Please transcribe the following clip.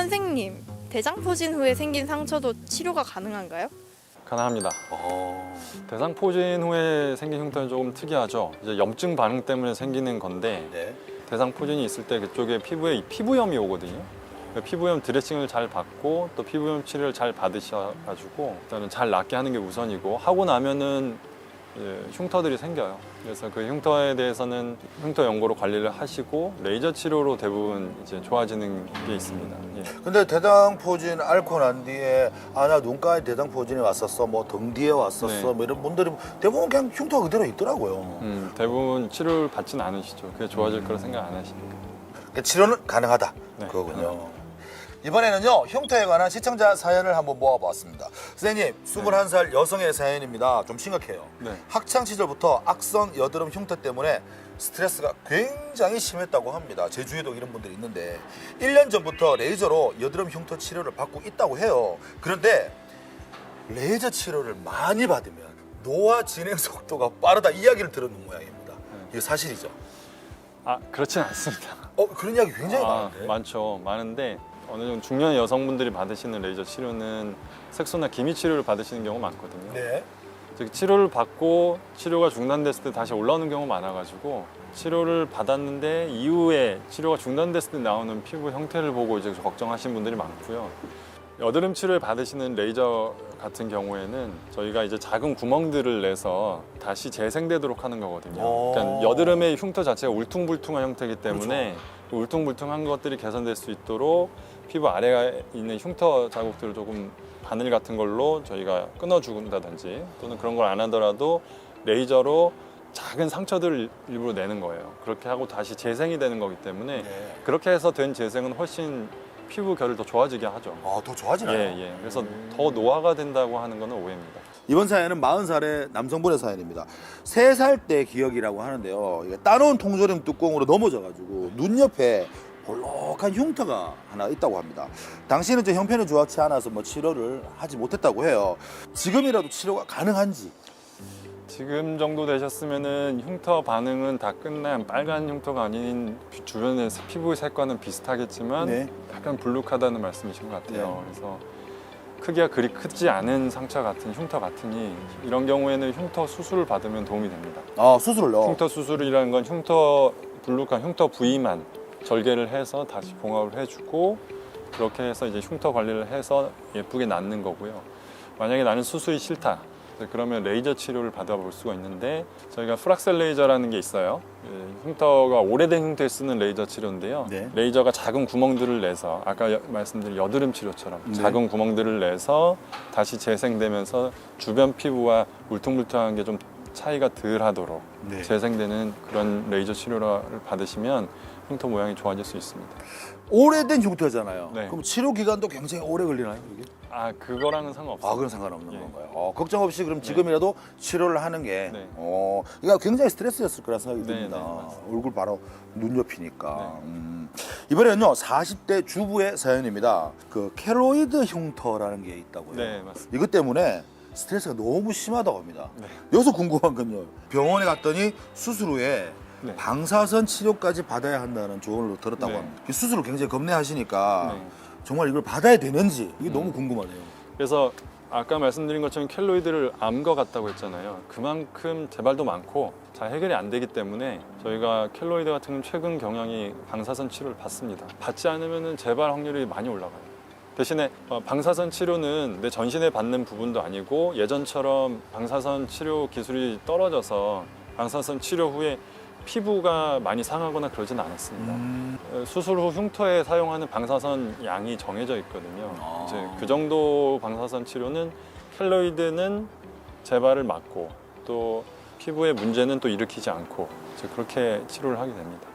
선생님, 대장포진 후에 생긴 상처도 치료가 가능한가요? 가능합니다. 대상포진 후에 생긴 흉터는 조금 특이하죠. 이제 염증 반응 때문에 생기는 건데 네. 대상포진이 있을 때 그쪽에 피부에 피부염이 오거든요. 피부염 드레싱을 잘 받고 또 피부염 치료를 잘 받으셔가지고 일단은 잘 낫게 하는 게 우선이고, 하고 나면은 흉터들이 생겨요. 그래서 그 흉터에 대해서는 흉터 연고로 관리를 하시고 레이저 치료로 대부분 이제 좋아지는 게 있습니다. 예. 근데 대장포진 앓고 난 뒤에 나 눈가에 대장포진이 왔었어, 뭐 등 뒤에 왔었어, 네. 뭐 이런 분들이 대부분 그냥 흉터가 그대로 있더라고요. 대부분 치료를 받지는 않으시죠. 그게 좋아질 거라 생각 안 하시니까. 그러니까 치료는 가능하다. 네. 그거군요. 이번에는요, 흉터에 관한 시청자 사연을 한번 모아봤습니다. 선생님, 21살 여성의 사연입니다. 좀 심각해요. 네. 학창 시절부터 악성 여드름 흉터 때문에 스트레스가 굉장히 심했다고 합니다. 제 주위에도 이런 분들이 있는데 1년 전부터 레이저로 여드름 흉터 치료를 받고 있다고 해요. 그런데 레이저 치료를 많이 받으면 노화 진행 속도가 빠르다 이야기를 들었는 모양입니다. 이게 사실이죠? 그렇진 않습니다. 그런 이야기 굉장히 많은데. 많죠. 많은데 어느 정도 중년 여성분들이 받으시는 레이저 치료는 색소나 기미 치료를 받으시는 경우가 많거든요. 네. 즉 치료를 받고 치료가 중단됐을 때 다시 올라오는 경우가 많아가지고, 치료를 받았는데 이후에 치료가 중단됐을 때 나오는 피부 형태를 보고 이제 걱정하시는 분들이 많고요. 여드름 치료를 받으시는 레이저 같은 경우에는 저희가 이제 작은 구멍들을 내서 다시 재생되도록 하는 거거든요. 그러니까 여드름의 흉터 자체가 울퉁불퉁한 형태이기 때문에 그 울퉁불퉁한 것들이 개선될 수 있도록 피부 아래에 있는 흉터 자국들을 조금 바늘 같은 걸로 저희가 끊어준다든지, 또는 그런 걸 안 하더라도 레이저로 작은 상처들을 일부러 내는 거예요. 그렇게 하고 다시 재생이 되는 거기 때문에 그렇게 해서 된 재생은 훨씬 피부 결을 더 좋아지게 하죠. 더 좋아지나요? 예. 그래서 더 노화가 된다고 하는 거는 오해입니다. 이번 사연은 40살의 남성분의 사연입니다. 3살 때 기억이라고 하는데요. 이게 따놓은 통조림 뚜껑으로 넘어져가지고 눈 옆에 볼록한 흉터가 하나 있다고 합니다. 당시에는 저 형편이 좋지 않아서 뭐 치료를 하지 못했다고 해요. 지금이라도 치료가 가능한지. 지금 정도 되셨으면은 흉터 반응은 다 끝난 빨간 흉터가 아닌 주변의 피부 색과는 비슷하겠지만 약간 불룩하다는 말씀이신 것 같아요. 그래서 크기가 그리 크지 않은 상처 같은 흉터 같으니 이런 경우에는 흉터 수술을 받으면 도움이 됩니다. 수술을요? 흉터 수술이라는 건 흉터 불룩한 흉터 부위만 절개를 해서 다시 봉합을 해주고, 그렇게 해서 이제 흉터 관리를 해서 예쁘게 낫는 거고요. 만약에 나는 수술이 싫다, 그러면 레이저 치료를 받아볼 수가 있는데, 저희가 프락셀 레이저라는 게 있어요. 흉터가 오래된 흉터에 쓰는 레이저 치료인데요. 레이저가 작은 구멍들을 내서 아까 말씀드린 여드름 치료처럼 작은 구멍들을 내서 다시 재생되면서 주변 피부와 울퉁불퉁한 게 좀 차이가 덜 하도록 재생되는 그런 레이저 치료를 받으시면 흉터 모양이 좋아질 수 있습니다. 오래된 흉터잖아요. 네. 그럼 치료 기간도 굉장히 오래 걸리나요? 이게? 그거랑은 상관없어요. 그건 상관없는 예. 건가요? 걱정 없이 그럼 지금이라도 치료를 하는 게 네. 이거 굉장히 스트레스였을 거라 생각이 듭니다. 맞습니다. 얼굴 바로 눈 옆이니까. 이번에는요, 40대 주부의 사연입니다. 그 켈로이드 흉터라는 게 있다고요. 네, 맞습니다. 이것 때문에 스트레스가 너무 심하다고 합니다. 여기서 궁금한 건요, 병원에 갔더니 수술 후에 방사선 치료까지 받아야 한다는 조언을 들었다고 합니다. 수술을 굉장히 겁내하시니까 정말 이걸 받아야 되는지 이게 너무 궁금하네요. 그래서 아까 말씀드린 것처럼 켈로이드를 암 것 같다고 했잖아요. 그만큼 재발도 많고 잘 해결이 안 되기 때문에 저희가 켈로이드 같은 경우는 최근 경향이 방사선 치료를 받습니다. 받지 않으면 재발 확률이 많이 올라가요. 대신에 방사선 치료는 내 전신에 받는 부분도 아니고, 예전처럼 방사선 치료 기술이 떨어져서 방사선 치료 후에 피부가 많이 상하거나 그러진 않았습니다. 수술 후 흉터에 사용하는 방사선 양이 정해져 있거든요. 이제 그 정도 방사선 치료는 켈로이드는 재발을 막고 또 피부의 문제는 또 일으키지 않고 이제 그렇게 치료를 하게 됩니다.